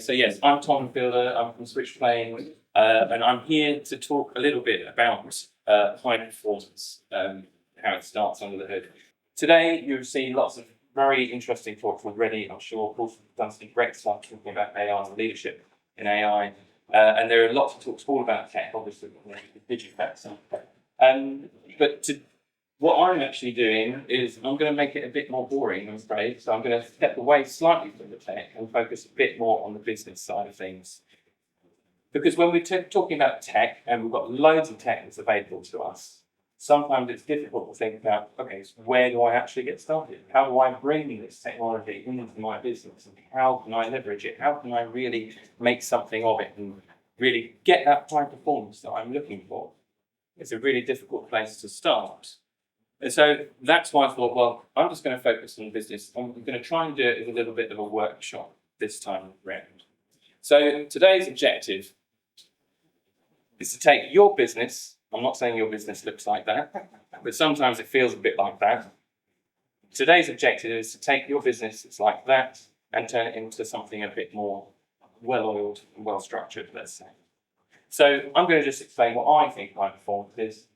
So yes, I'm Tom Fielder, I'm from Switchplane, and I'm here to talk a little bit about high performance, how it starts under the hood. Today you'll see lots of very interesting talks already. I'm sure Paul's done some great stuff talking about AI and leadership in AI, and there are lots of talks all about tech, obviously, the DigiFest. What I'm actually doing is I'm going to make it a bit more boring, I'm afraid. So I'm going to step away slightly from the tech and focus a bit more on the business side of things. Because when we're talking about tech, and we've got loads of tech that's available to us, sometimes it's difficult to think about, okay, so where do I actually get started? How do I bring this technology into my business? And how can I leverage it? How can I really make something of it and really get that high performance that I'm looking for? It's a really difficult place to start. And so that's why I thought, well, I'm just going to focus on business. I'm going to try and do it as a little bit of a workshop this time around. So today's objective is to take your business. I'm not saying your business looks like that, but sometimes it feels a bit like that. Today's objective is to take your business that's like that and turn it into something a bit more well-oiled and well-structured, let's say. So I'm going to just explain what I think high performance is.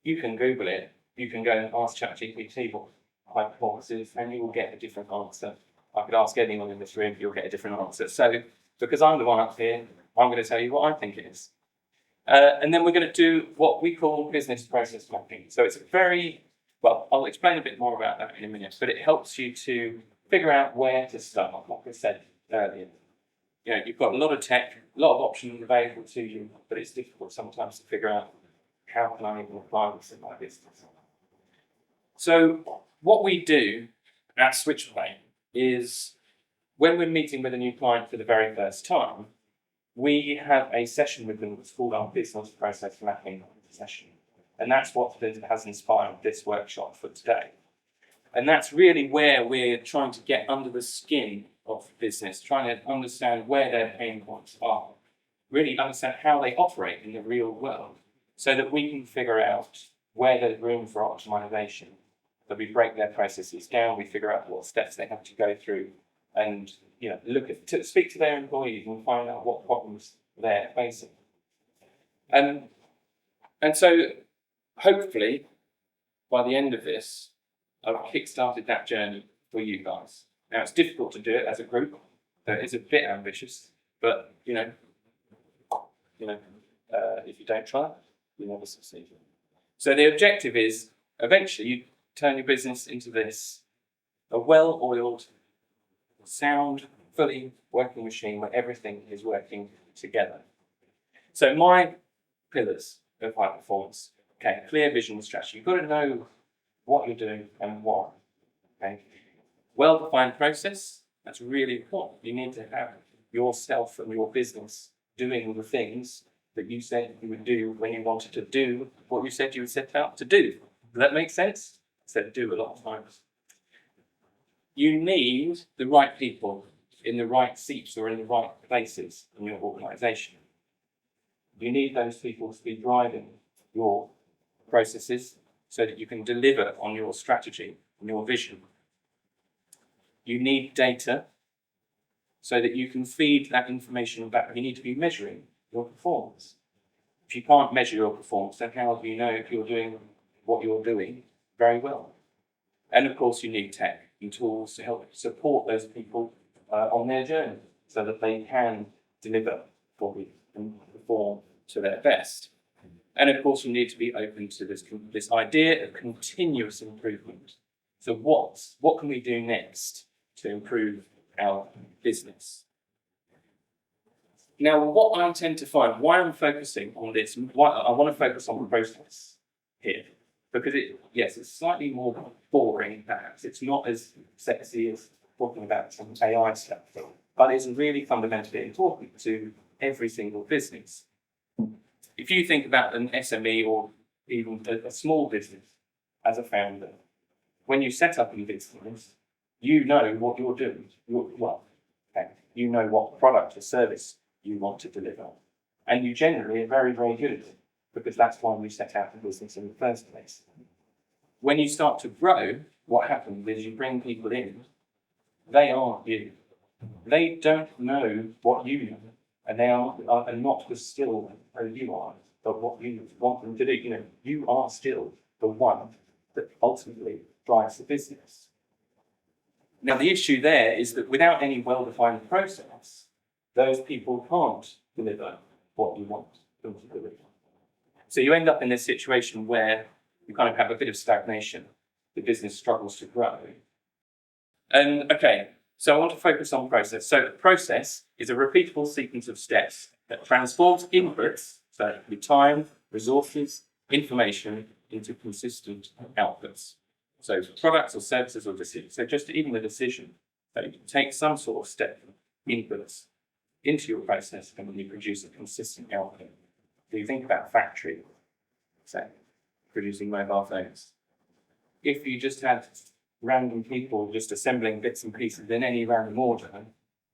You can Google it. You can go and ask ChatGPT what high performance is, and you will get a different answer. I could ask anyone in this room, you'll get a different answer. So, because I'm the one up here, I'm going to tell you what I think it is. And then we're going to do what we call business process mapping. So it's a very, well, I'll explain a bit more about that in a minute, but it helps you to figure out where to start, like I said earlier. You know, you've got a lot of tech, a lot of options available to you, but it's difficult sometimes to figure out how can I even apply this in my business. So what we do at Switchplane is when we're meeting with a new client for the very first time, we have a session with them that's called our business process mapping session. And that's what has inspired this workshop for today. And that's really where we're trying to get under the skin of the business, trying to understand where their pain points are, really understand how they operate in the real world, so that we can figure out where there's room for optimization. So we break their processes down, we figure out what steps they have to go through, and speak to their employees and find out what problems they're facing. And so hopefully by the end of this, I've kick-started that journey for you guys. Now it's difficult to do it as a group, so it's a bit ambitious, but if you don't try, you never succeed. So the objective is eventually you turn your business into a well-oiled, sound, fully working machine where everything is working together. So my pillars of high performance, okay, clear vision and strategy. You've got to know what you're doing and why. Okay. Well-defined process, that's really important. You need to have yourself and your business doing the things that you said you would do when you wanted to do what you said you would set out to do. Does that make sense? I said do a lot of times. You need the right people in the right seats or in the right places in your organisation. You need those people to be driving your processes so that you can deliver on your strategy and your vision. You need data so that you can feed that information back. You need to be measuring your performance. If you can't measure your performance, then how do you know if you're doing what you're doing very well? And of course, you need tech and tools to help support those people on their journey so that they can deliver for you and perform to their best. And of course, you need to be open to this idea of continuous improvement. So what can we do next to improve our business? Now, what I tend to find, why I'm focusing on this, why I want to focus on the process here, because it's slightly more boring, perhaps. It's not as sexy as talking about some AI stuff, but it's really fundamentally important to every single business. If you think about an SME or even a small business as a founder, when you set up a business, you know what you're doing. You know what product or service you want to deliver. And you generally are very, very good at it, because that's why we set out the business in the first place. When you start to grow, what happens is you bring people in, they aren't you. They don't know what you know, and they are not as skilled as you are, but what you want them to do. You are still the one that ultimately drives the business. Now, the issue there is that without any well-defined process, those people can't deliver what you want them to deliver. So you end up in this situation where you kind of have a bit of stagnation. The business struggles to grow. And okay, so I want to focus on process. So the process is a repeatable sequence of steps that transforms inputs, so it can be time, resources, information, into consistent outputs. So products or services or decisions. So just even the decision that you can take some sort of step inputs into your process and then you produce a consistent output. So you think about factory, say, producing mobile phones. If you just had random people just assembling bits and pieces in any random order,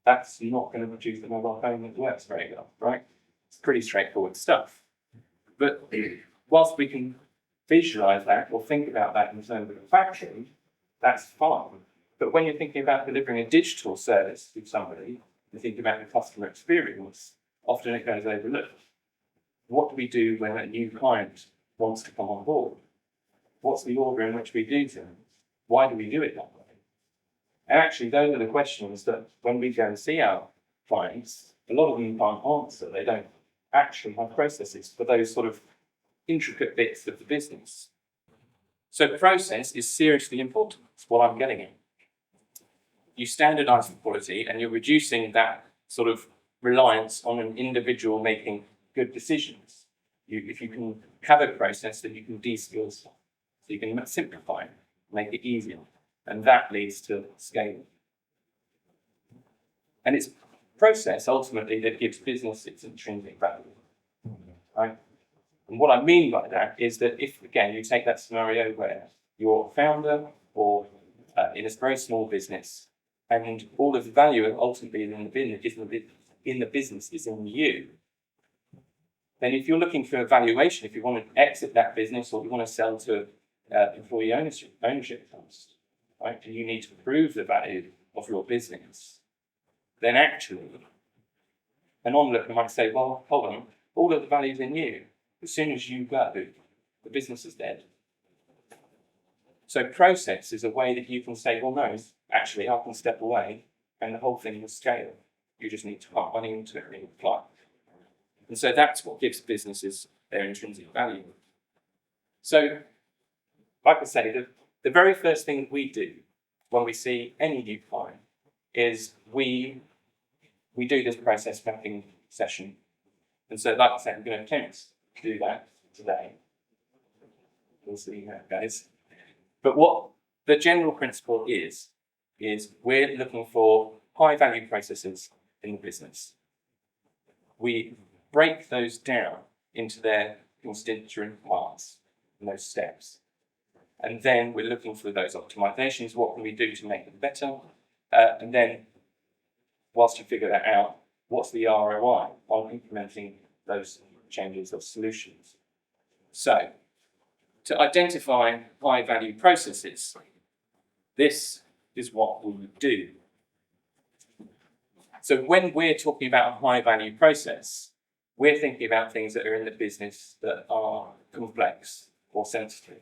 that's not going to produce a mobile phone that works very well, right? It's pretty straightforward stuff. But whilst we can visualize that or think about that in terms of a factory, that's fine. But when you're thinking about delivering a digital service to somebody, you think about the customer experience, often it goes overlooked. What do we do when a new client wants to come on board? What's the order in which we do things? Why do we do it that way? And actually, those are the questions that when we go and see our clients, a lot of them can't answer. They don't actually have processes for those sort of intricate bits of the business. So process is seriously important. That's what I'm getting at. You standardize the quality and you're reducing that sort of reliance on an individual making good decisions. If you can have a process that you can de-skill stuff, so you can simplify it, make it easier, and that leads to scaling. And it's process ultimately that gives business its intrinsic value, right? And what I mean by that is that if, again, you take that scenario where you're a founder or in a very small business, and all of the value ultimately in the business is in you, then if you're looking for a valuation, if you want to exit that business or you want to sell to employee ownership cost, right, and you need to prove the value of your business, then actually an onlooker might say, well, hold on, all of the value's in you. As soon as you go, the business is dead. So process is a way that you can say, well, no, actually I can step away and the whole thing will scale. You just need to put money into it and apply. And so that's what gives businesses their intrinsic value. So, like I say, the very first thing we do when we see any new client is we do this process mapping session. And so, like I said, I'm going to attempt to do that today. We'll see how it goes. But what the general principle is we're looking for high value processes in the business. We break those down into their constituent parts and those steps. And then we're looking for those optimizations. What can we do to make them better? And then, whilst you figure that out, what's the ROI on implementing those changes or solutions? So, to identify high value processes, this is what we would do. So when we're talking about a high value process, we're thinking about things that are in the business that are complex or sensitive.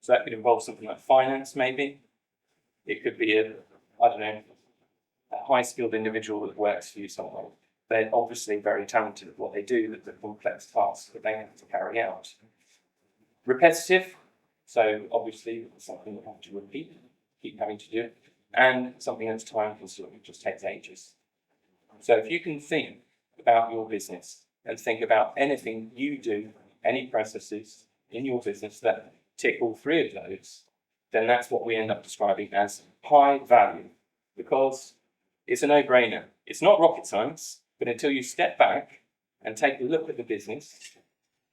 So that could involve something like finance, maybe. It could be a high-skilled individual that works for you somewhere. They're obviously very talented at what they do, that the complex tasks that they have to carry out. Repetitive, so obviously something you have to repeat, keep having to do it, and something that's time-consuming, just takes ages. So if you can think about your business and think about anything you do, any processes in your business that tick all three of those, then that's what we end up describing as high value, because it's a no-brainer. It's not rocket science, but until you step back and take a look at the business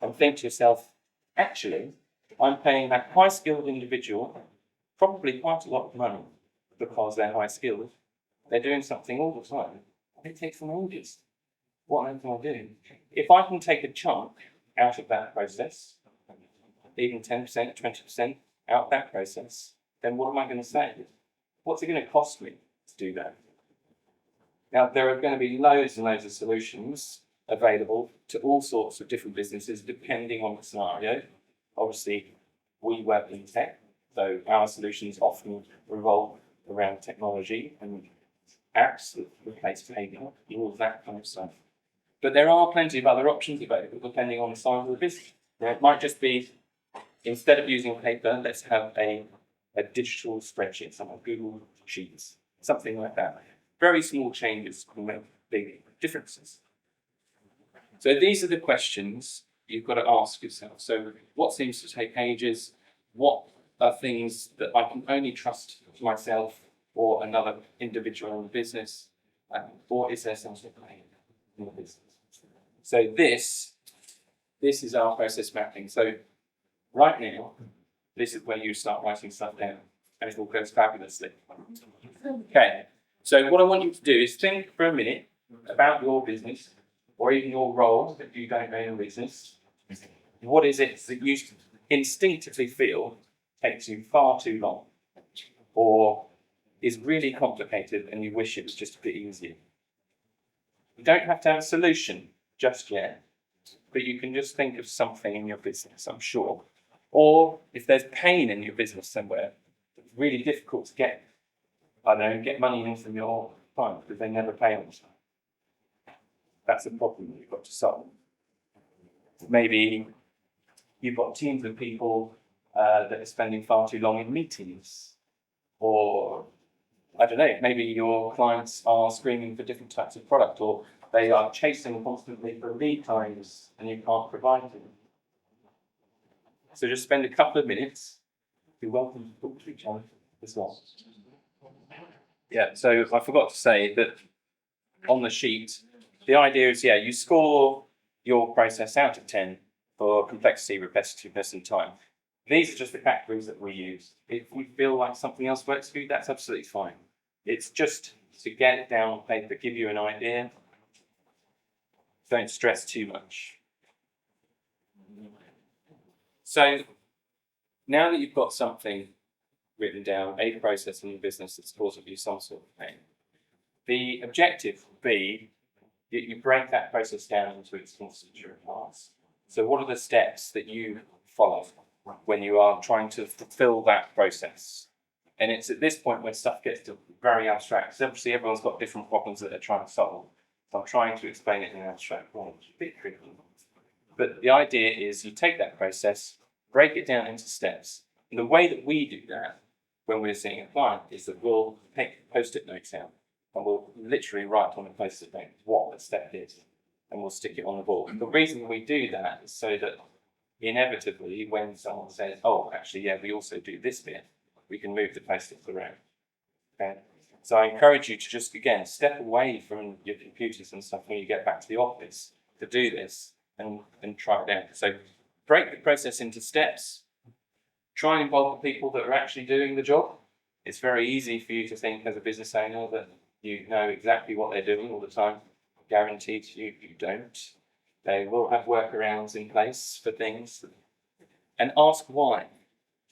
and think to yourself, actually, I'm paying that high-skilled individual probably quite a lot of money because they're high-skilled. They're doing something all the time. It takes them ages. What on earth am I doing? If I can take a chunk out of that process, even 10%, 20% out of that process, then what am I going to say? What's it going to cost me to do that? Now, there are going to be loads and loads of solutions available to all sorts of different businesses depending on the scenario. Obviously, we work in tech, so our solutions often revolve around technology and apps that replace paper, all of that kind of stuff. But there are plenty of other options available depending on the size of the business. Now, it might just be, instead of using paper, let's have a digital spreadsheet, some Google Sheets, something like that. Very small changes can make big differences. So these are the questions you've got to ask yourself. So what seems to take ages? What are things that I can only trust to myself or another individual in the business? Or is there something in the business? So this is our process mapping. So right now, this is where you start writing stuff down, and it all goes fabulously. Okay, so what I want you to do is think for a minute about your business, or even your role if you don't know your business. What is it that you instinctively feel takes you far too long, or is really complicated and you wish it was just a bit easier? You don't have to have a solution just yet, but you can just think of something in your business, I'm sure. Or if there's pain in your business somewhere, it's really difficult to get money in from your clients because they never pay on time. That's a problem you've got to solve. Maybe you've got teams of people that are spending far too long in meetings. Or, I don't know, maybe your clients are screaming for different types of product, or they are chasing constantly for lead times and you can't provide them. So just spend a couple of minutes. You're welcome to talk to each other as well. Yeah, so I forgot to say that on the sheet, the idea is, you score your process out of 10 for complexity, repetitiveness, and time. These are just the categories that we use. If we feel like something else works for you, that's absolutely fine. It's just to get it down on paper, give you an idea. Don't stress too much. So now that you've got something written down, a process in your business that's causing you some sort of pain, the objective would be that you break that process down into its constituent parts. So what are the steps that you follow when you are trying to fulfill that process? And it's at this point where stuff gets very abstract. So obviously everyone's got different problems that they're trying to solve. So I'm trying to explain it in an abstract form, which is a bit tricky. But the idea is you take that process, break it down into steps. And the way that we do that when we're seeing a client is that we'll take post-it notes out and we'll literally write on a post-it note what the step is and we'll stick it on the board. The reason we do that is so that inevitably when someone says, oh, actually, we also do this bit, we can move the post-its around. Okay? So I encourage you to just, again, step away from your computers and stuff when you get back to the office to do this and try it out. So break the process into steps. Try and involve the people that are actually doing the job. It's very easy for you to think as a business owner that you know exactly what they're doing all the time. Guaranteed you don't. They will have workarounds in place for things. And ask why.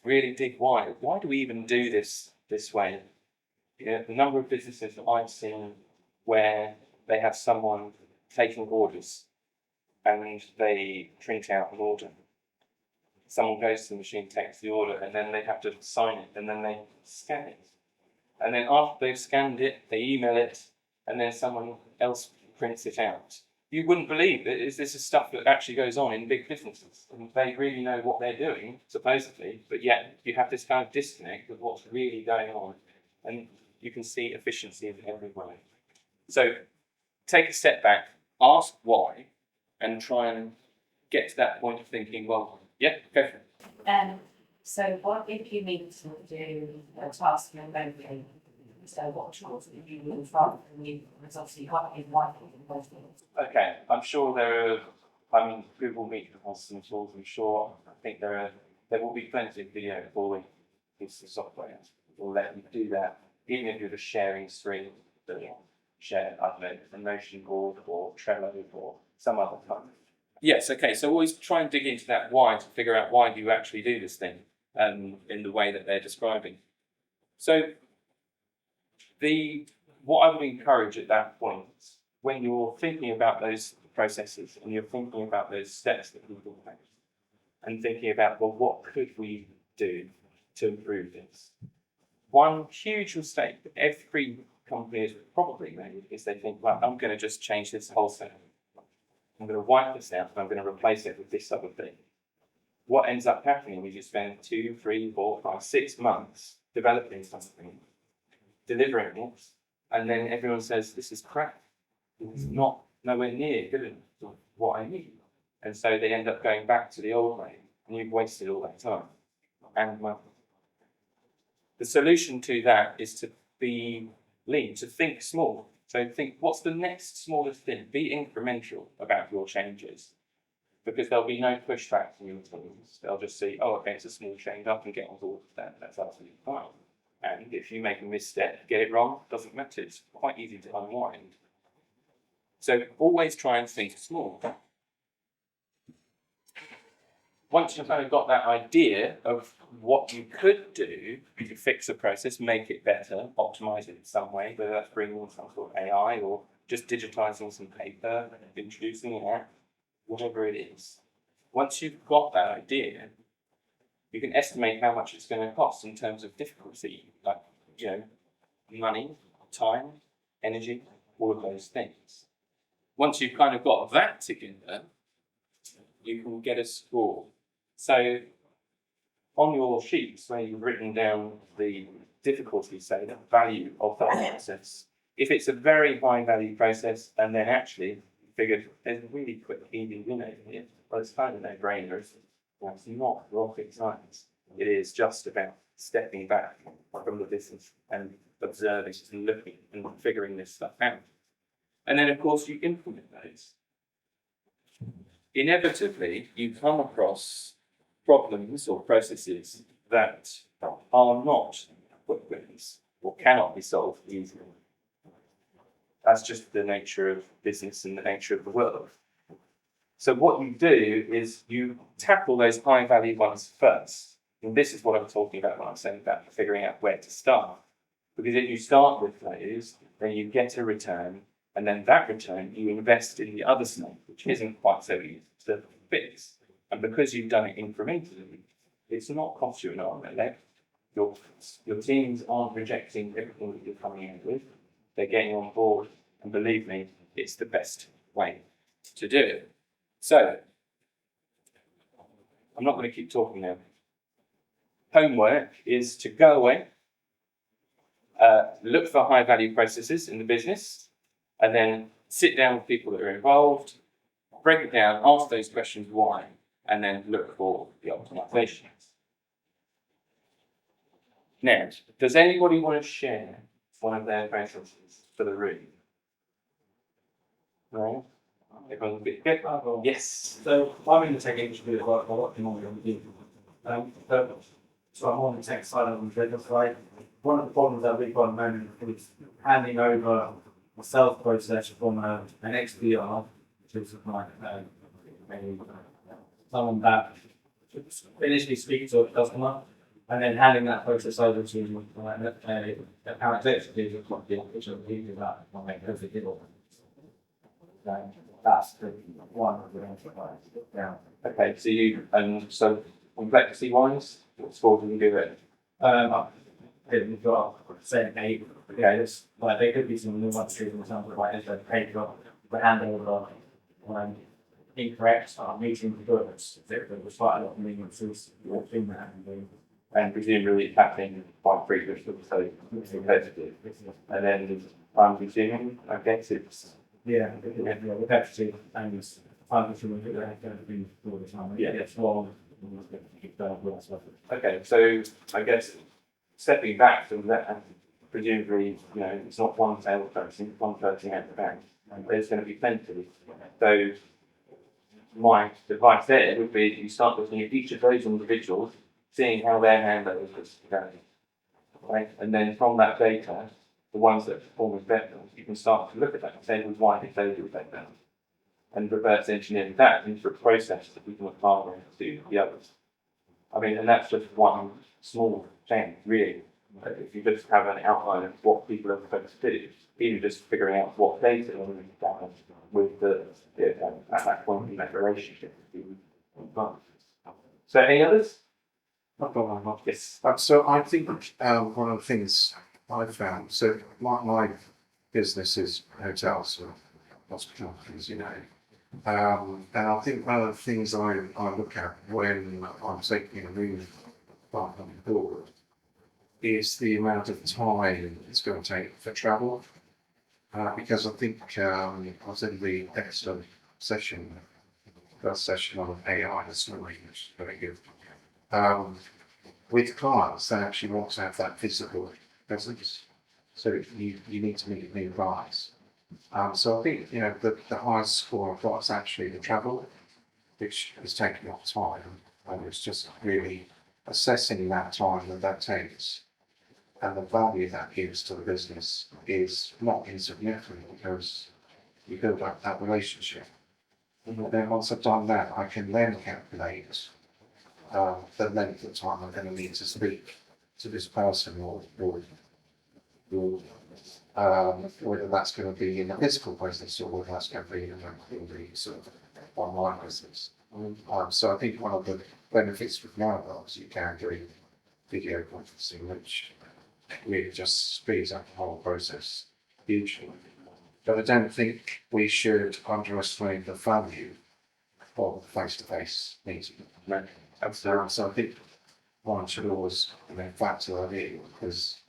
Really dig why. Why do we even do this way? The number of businesses that I've seen where they have someone taking orders and they print out an order. Someone goes to the machine, takes the order, and then they have to sign it, and then they scan it. And then after they've scanned it, they email it, and then someone else prints it out. You wouldn't believe it. This is stuff that actually goes on in big businesses. And they really know what they're doing, supposedly, but yet you have this kind of disconnect with what's really going on. And you can see efficiency in every way. So take a step back, ask why, and try and get to that point of thinking, well, go for it. So what if you need to do a task remotely? So what tools do you use rather than you? Because obviously you can't use Wi-Fi. Okay, I'm sure there are, Google Meet has some tools, I'm sure. I think there will be plenty of video calling pieces of software that will let you do that, even if you're just sharing screen, share, I don't know, a Notion board or Trello or some other kind. Yes, okay, so always try and dig into that why to figure out why do you actually do this thing in the way that they're describing. So the what I would encourage at that point, when you're thinking about those processes and you're thinking about those steps that people take, and thinking about, well, what could we do to improve this? One huge mistake that every company has probably made is they think, well, I'm going to just change this wholesale. I'm going to wipe this out and I'm going to replace it with this other thing. What ends up happening is you spend 2, 3, 4, 5, 6 months developing something, delivering it, and then everyone says, this is crap. It's not nowhere near good enough for what I need. And so they end up going back to the old way, and you've wasted all that time and money. The solution to that is to be lean, to think small. So think, what's the next smallest thing? Be incremental about your changes, because there'll be no pushback from your teams. They'll just see, oh, okay, it's a small change, I can get on board with that. That's absolutely fine. And if you make a misstep, get it wrong, doesn't matter. It's quite easy to unwind. So always try and think small. Once you've kind of got that idea of what you could do to fix a process, make it better, optimize it in some way, whether that's bringing in some sort of AI or just digitizing some paper, introducing an app, whatever it is. Once you've got that idea, you can estimate how much it's going to cost in terms of difficulty, like, money, time, energy, all of those things. Once you've kind of got that together, you can get a score. So on your sheets where you've written down the difficulty, say, the value of that process, if it's a very high value process, and then actually you figured there's a really quick, easy winner here, well, it's kind of no brainer. It's not rocket science. It is just about stepping back from the business and observing and looking and figuring this stuff out. And then, of course, you implement those. Inevitably, you come across problems or processes that are not quick wins or cannot be solved easily. That's just the nature of business and the nature of the world. So what you do is you tackle those high-value ones first. And this is what I'm talking about when I'm saying about figuring out where to start. Because if you start with those, then you get a return, and then that return you invest in the other stuff, which isn't quite so easy to fix. And because you've done it incrementally, it's not cost you an arm and a leg. Your teams aren't rejecting everything that you're coming out with. They're getting on board, and believe me, it's the best way to do it. So, I'm not going to keep talking now. Homework is to go away, look for high-value processes in the business, and then sit down with people that are involved, break it down, ask those questions why, and then look for the optimizations. Now, does anybody want to share one of their processes for the room? No? Everyone's a bit good? Yes. So I'm in the tech industry as well, I'm working on the so I'm on the tech side and on the business side. One of the problems that we've got at the moment is handing over a sales process from an XDR, which is like someone that initially speaks to a customer, and then handing that process over to an account executive, which will give you that one perfect deal. That's the one we're going to try down. Okay, so so complexity wise, what score do you give it? We've got say 8. Okay, this like there could be some nuances in terms of like if the paper the handover incorrect meeting goods. There was quite a lot of nuances in that. And presumably it's happening quite frequently, so it's competitive. And then time consuming, I guess it's repetitive and time consuming. They're going to be all the time. Yeah. It's long. okay, so I guess stepping back from that, presumably, it's not one salesperson, one person at the bank, and there's going to be plenty. So my advice there would be you start looking at each of those individuals, seeing how their handover is going. Right? And then from that data, the ones that perform better, you can start to look at that and say, well, why did they do better? And reverse engineering that into a process that we can apply to the others. I mean, and that's just one small change, really. If you just have an outline of what people are supposed to do, even just figuring out what data are going to gather with at that point in that relationship. So any others? Yes. So I think one of the things I've found, so my business is hotels and hospitalities, you know. And I think one of the things I look at when I'm taking a new partner on board is the amount of time it's going to take for travel. Because I think I was in the extra session, first session on AI this morning, which is very good. With clients, they actually want to have that physical presence. So you need to meet new clients. So I think, you know, the highest score I've got is actually the travel, which is taking up time. And it's just really assessing that time that takes. And the value that gives to the business is not insignificant because you build up that relationship. And then once I've done that, I can then calculate the length of time I'm going to need to speak to this person or whether that's going to be in a physical presence or whether that's going to be in the sort of online presence. So I think one of the benefits with nowadays you can do video conferencing, which really just speeds up the whole process hugely. But I don't think we should underestimate the value of the face-to-face meeting. Absolutely. So I think one should always factor that in because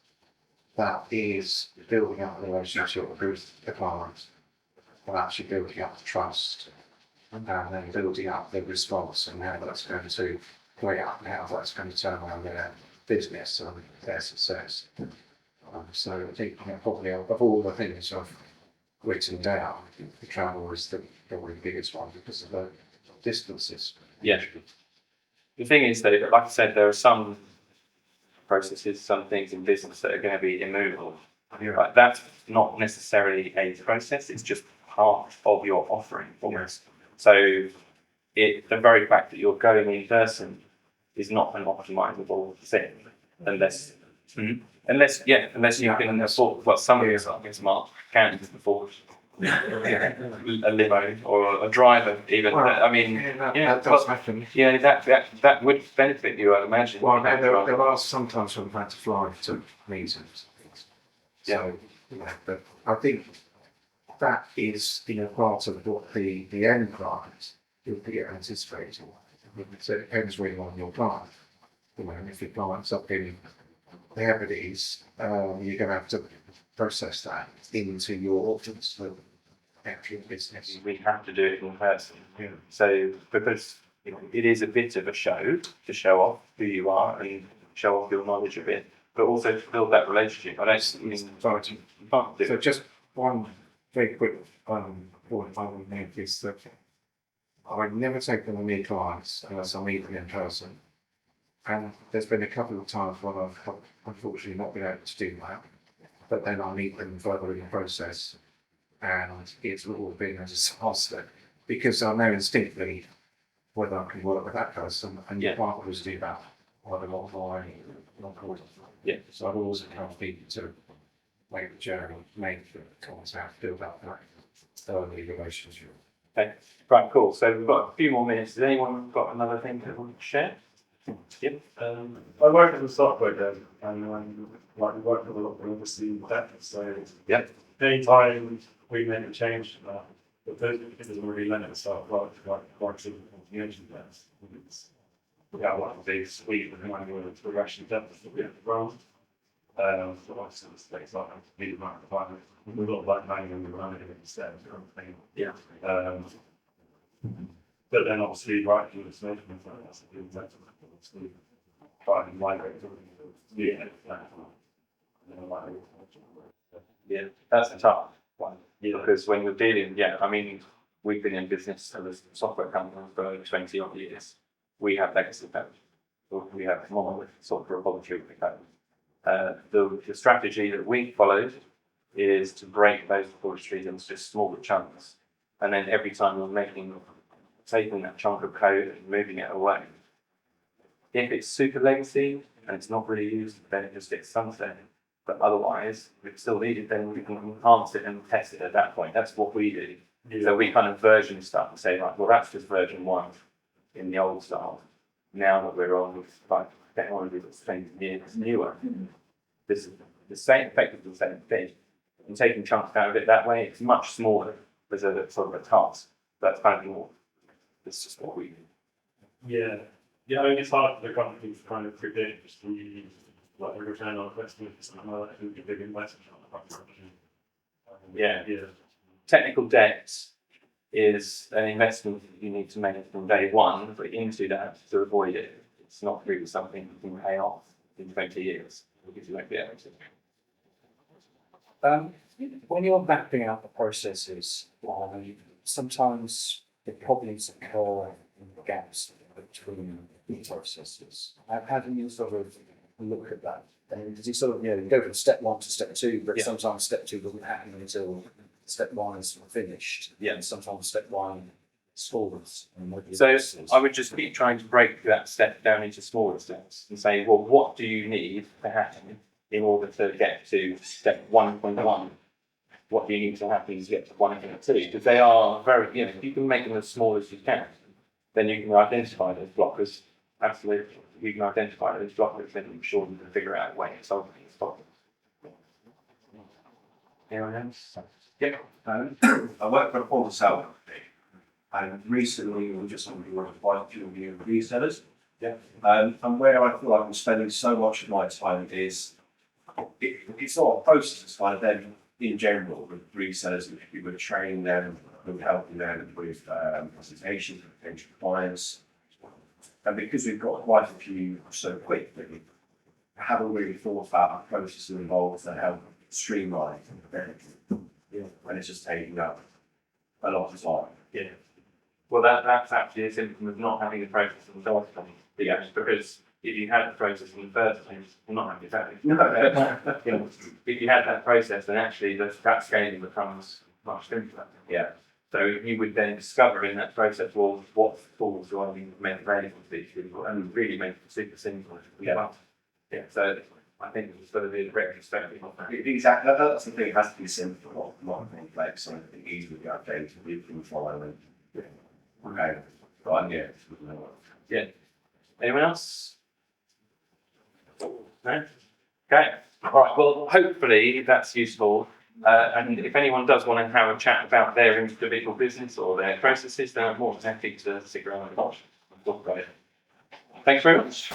that is building up the relationship with the client and actually building up the trust and then building up the response and how that's going to play out and how that's going to turn around their business and their success. So I think probably of all the things I've written down, the travel is probably the biggest one because of the distances. Yeah. The thing is, though, like I said, there are some processes, some things in business that are going to be immovable. Right? That's not necessarily a process; it's just part of your offering, almost. So, the very fact that you're going in person is not an optimizable thing, unless you can afford. Well, some of us, I guess, Mark can afford a limo or a driver, even. Well, I mean, that does happen. yeah, that would benefit you, I imagine. Well, there are sometimes when I've had to fly to meetings and things. So, but I think that is, part of what the end client will be anticipating. So it depends really on your client. If your client's up in the Hebrides, you're going to have to process that into your audience, actual business. We have to do it in person. Yeah. So because it is a bit of a show to show off who you are and show off your knowledge a bit, but also to build that relationship. I don't mean So just one very quick point I would make is that I never take them on new clients unless I meet them in person. And there's been a couple of times when I've unfortunately not been able to do that. But then I meet them further in the process and it's all been a disaster because I know instinctively whether I can work with that person and you can't always do that either online or not. Yeah. So I've always encouraged people to make the journey, make the contact, build up that early relationship. Okay. Right, cool. So we've got a few more minutes. Has anyone got another thing to share? Yep. I work as a software dev and we work with a lot of overseas tech. So anytime we make a change to that, it doesn't really lend itself well to working continuation devs. We got a big suite of manual progression depth that we have to run. So obviously the space like need amount of time. We've got manual running instead of everything. Yeah. But then obviously writing the information that's the exact obviously trying to migrate to Yeah, that's a tough one. Because when you're dealing, we've been in business as a software company for 20 odd years. We have legacy code. We have monolith software repository code. The strategy that we followed is to break those repositories into just smaller chunks. And then every time we're taking that chunk of code and moving it away. If it's super legacy, and it's not really used, then it just gets sunset. But otherwise, if it's still needed, then we can enhance it and test it at that point. That's what we do. So we kind of version stuff and say, right, well, that's just version 1 in the old style. Now that we're on with like technology that's 20 years newer, this is the same, effectively the same thing. And taking chunks out of it that way, it's much smaller as a sort of a task. That's kind of more. That's just what we do. Yeah. Yeah, I mean, it's hard for the company to kind of predict the like the return on investment. It's not like a big investment on the company. Yeah. Yeah. Technical debt is an investment that you need to make from day one, but into that to avoid it. It's not really something you can pay off in 20 years because you won't be able to. When you're mapping out the processes, sometimes the problems occur in the gaps between the processes. How do you sort of look at that? And does he sort of, you go from step 1 to step 2, but Yeah. sometimes step 2 doesn't happen until step 1 is finished. Yeah. And sometimes step 1 stalls. So I would just keep trying to break that step down into smaller steps and say, well, what do you need to happen in order to get to step 1.1? What do you need to happen to get to 1.2? Because they are very, if you can make them as small as you can, then you can identify those blockers. Absolutely. You can identify those blockers, then I'm sure you can figure out a way to solve these problems. Anyone else? Yeah, I work for a point of sale company, and recently we just with quite a few new resellers. Yeah. And where I feel like I'm spending so much of my time is it's not a process, it's kind of them in general with resellers. We would train them, we would help them with presentations, with potential clients. And because we've got quite a few so quickly, I haven't really thought about a process involved to help streamline when it's just taking up a lot of time. Yeah. Well, that's actually a symptom of not having a process in the first place. Yeah. Because if you had the process in the first place, you're not having it. No. If you had that process, then actually that scaling becomes much simpler. Yeah. So you would then discover in that process, well, what tools do I need to make available to these people and really make it super simple. Yeah. Yeah. So I think it's sort of the retrospective of that. Exactly. That's the thing. It has to be simple, not complex, and I think easily be updated. You can follow and okay. Right. Yeah. Yeah. Anyone else? No? Okay. All right. Well, hopefully that's useful. And if anyone does want to have a chat about their individual business or their processes, then I'm more than happy to stick around and watch and talk about it. Thanks very much.